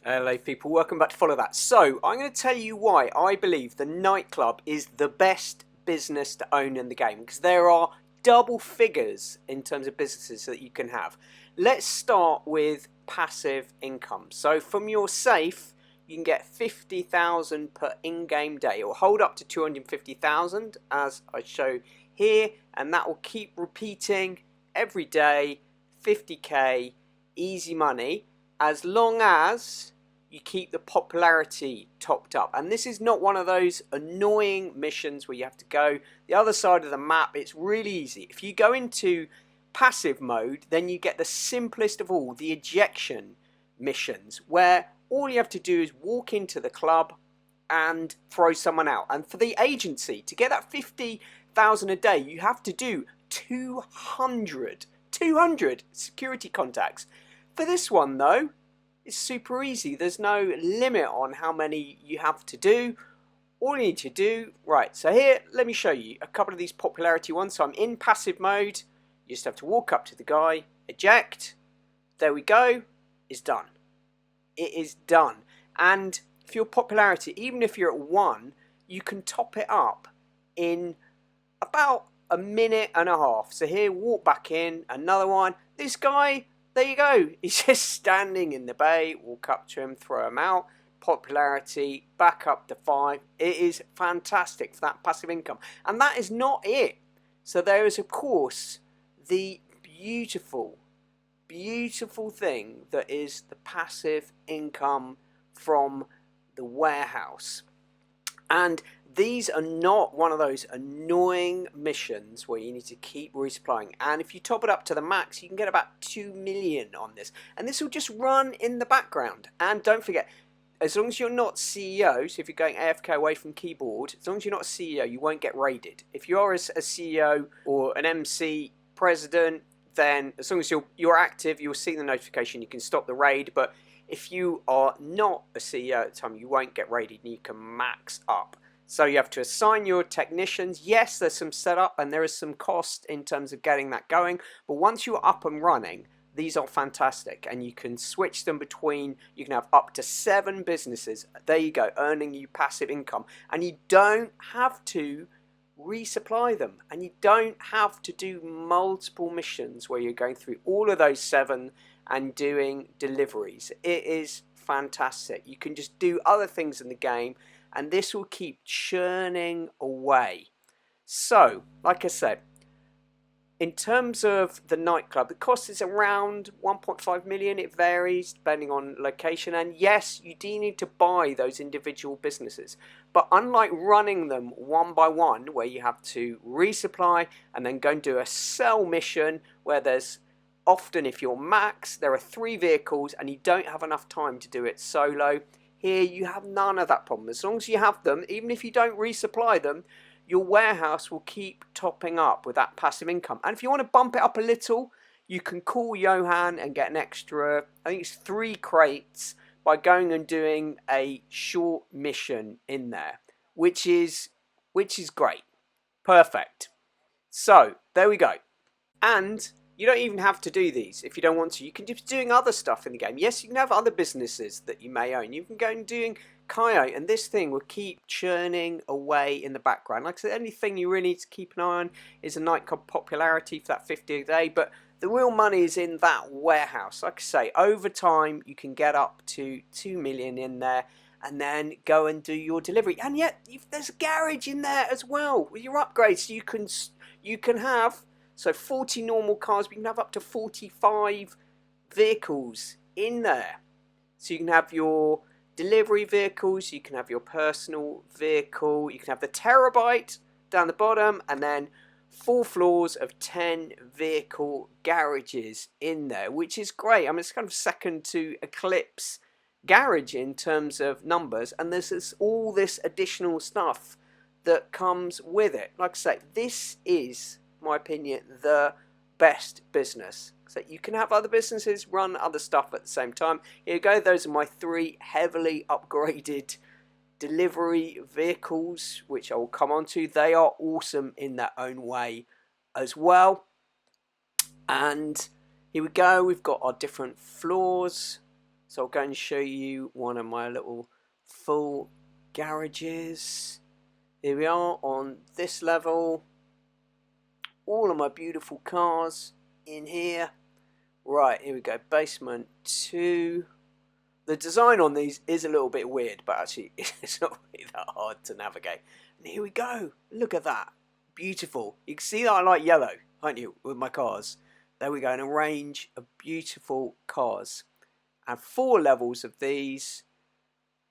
Hello people, welcome back to Follow That. So, I'm going to tell you why I believe the nightclub is the best business to own in the game. Because there are double figures in terms of businesses that you can have. Let's start with passive income. So, from your safe, you can get 50,000 per in-game day. It will hold up to 250,000 as I show here. And that will keep repeating every day, 50k, easy money, as long as you keep the popularity topped up. And this is not one of those annoying missions where you have to go the other side of the map. It's really easy. If you go into passive mode, then you get the simplest of all, the ejection missions, where all you have to do is walk into the club and throw someone out. And for the agency, to get that 50,000 a day, you have to do 200 security contacts. For this one though, it's super easy. There's no limit on how many you have to do. All you need to do, right, so here, let me show you a couple of these popularity ones. So I'm in passive mode. You just have to walk up to the guy, eject. There we go. It's done. It is done. And for your popularity, even if you're at 1, you can top it up in about a minute and a half. So here, walk back in, another one. This guy, there you go. He's just standing in the bay. Walk up to him, throw him out. Popularity back up to 5. It is fantastic for that passive income. And that is not it. So there is, of course, the beautiful thing that is the passive income from the warehouse. And these are not one of those annoying missions where you need to keep resupplying. And if you top it up to the max, you can get about 2 million on this. And this will just run in the background. And don't forget, as long as you're not CEO, so if you're going AFK away from keyboard, as long as you're not a CEO, you won't get raided. If you are a CEO or an MC, president, then as long as you're active, you'll see the notification, you can stop the raid. But if you are not a CEO at the time, you won't get raided and you can max up. So you have to assign your technicians. Yes, there's some setup and there is some cost in terms of getting that going. But once you're up and running, these are fantastic. And you can switch them between, you can have up to 7 businesses. There you go, earning you passive income. And you don't have to resupply them. And you don't have to do multiple missions where you're going through all of those 7 and doing deliveries. It is fantastic. You can just do other things in the game. And this will keep churning away. So, like I said, in terms of the nightclub, the cost is around 1.5 million. It varies depending on location. And yes, you do need to buy those individual businesses. But unlike running them one by one, where you have to resupply and then go and do a sell mission, where there's often, if you're max, there are 3 vehicles and you don't have enough time to do it solo. Here you have none of that problem. As long as you have them, even if you don't resupply them, your warehouse will keep topping up with that passive income. And if you want to bump it up a little, you can call Yohan and get an extra, I think it's 3 crates by going and doing a short mission in there, which is great. Perfect. So, there we go. And you don't even have to do these if you don't want to. You can just be doing other stuff in the game. Yes, you can have other businesses that you may own. You can go and doing Cayo, and this thing will keep churning away in the background. Like I said, the only thing you really need to keep an eye on is a nightclub popularity for that 50 a day. But the real money is in that warehouse. Like I say, over time, you can get up to 2 million in there and then go and do your delivery. And yet, there's a garage in there as well with your upgrades. So you can have... So 40 normal cars, but you can have up to 45 vehicles in there. So you can have your delivery vehicles, you can have your personal vehicle, you can have the Terrobyte down the bottom, and then 4 floors of 10 vehicle garages in there, which is great. I mean, it's kind of second to Eclipse Garage in terms of numbers, and there's all this additional stuff that comes with it. Like I say, this is, my opinion, the best business. So you can have other businesses run other stuff at the same time. Here you go, those are my 3 heavily upgraded delivery vehicles, which I will come on to. They are awesome in their own way as well. And here we go, we've got our different floors. So I'll go and show you one of my little full garages. Here we are on this level. All of my beautiful cars in here. Right, here we go. Basement 2. The design on these is a little bit weird, but actually it's not really that hard to navigate. And here we go. Look at that. Beautiful. You can see that I like yellow, aren't you, with my cars. There we go, and a range of beautiful cars. And 4 levels of these.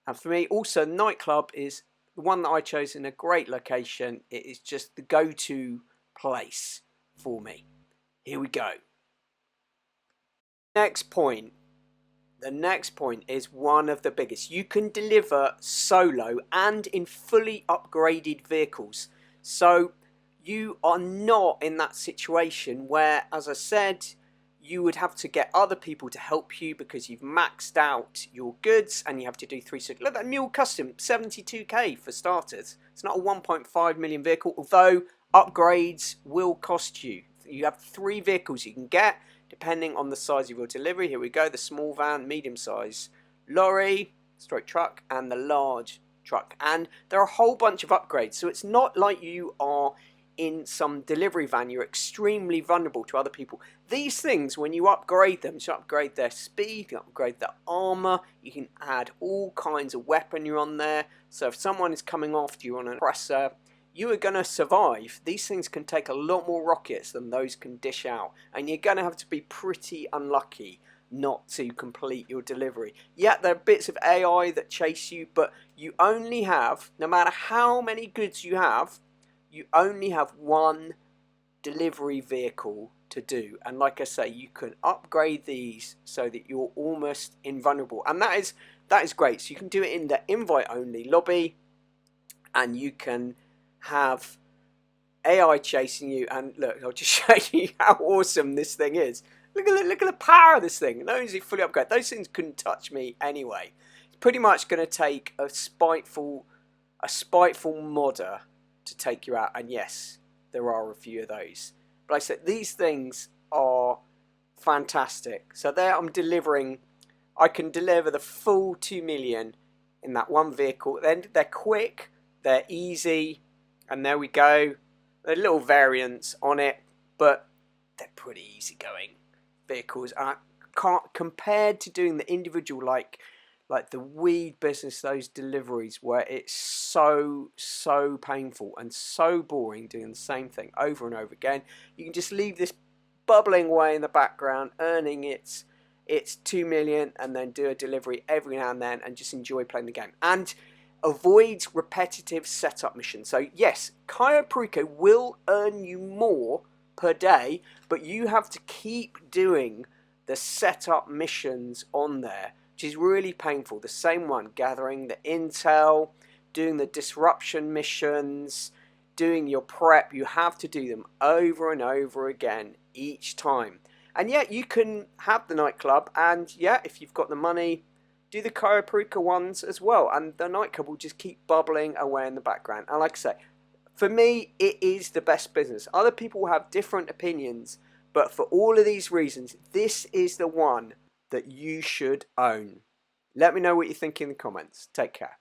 And for me, also, Nightclub is the one that I chose in a great location. It is just the go-to place for me. Here we go. Next point. The next point is one of the biggest. You can deliver solo and in fully upgraded vehicles. So you are not in that situation where, as I said, you would have to get other people to help you because you've maxed out your goods and you have to do 3. Look at that Mule Custom, 72k for starters. It's not a 1.5 million vehicle, although upgrades will cost you. You have 3 vehicles you can get depending on the size of your delivery. Here we go, the small van, medium size lorry, stroke truck, and the large truck. And there are a whole bunch of upgrades, so it's not like you are in some delivery van, you're extremely vulnerable to other people. These things, when you upgrade them, you upgrade their speed, you upgrade their armor, you can add all kinds of weaponry on there. So if someone is coming after you on an oppressor, you are going to survive. These things can take a lot more rockets than those can dish out, and you're going to have to be pretty unlucky not to complete your delivery. Yeah, there are bits of AI that chase you, but you only have, no matter how many goods you have, you only have 1 delivery vehicle to do. And like I say, you can upgrade these so that you're almost invulnerable, and that is great. So you can do it in the invite only lobby, and you can have AI chasing you. And look, I'll just show you how awesome this thing is. Look at the power of this thing. Not only is it fully upgraded, those things couldn't touch me anyway. It's pretty much going to take a spiteful modder to take you out, and yes, there are a few of those. But like I said, these things are fantastic. So there I'm delivering. I can deliver the full 2 million in that 1 vehicle. Then they're quick, they're easy, and there we go. There are little variants on it, but they're pretty easy going vehicles. Compared to doing the individual, like the weed business, those deliveries where it's so painful and so boring doing the same thing over and over again. You can just leave this bubbling away in the background, earning its 2 million, and then do a delivery every now and then and just enjoy playing the game. And avoids repetitive setup missions. So yes, Cayo Perico will earn you more per day, but you have to keep doing the setup missions on there, which is really painful. The same one, gathering the intel, doing the disruption missions, doing your prep. You have to do them over and over again each time. And yet you can have the Nightclub, and yeah, if you've got the money, do the Cayo Perico ones as well, and the Nightclub will just keep bubbling away in the background. And like I say, for me, it is the best business. Other people have different opinions, but for all of these reasons, this is the one that you should own. Let me know what you think in the comments. Take care.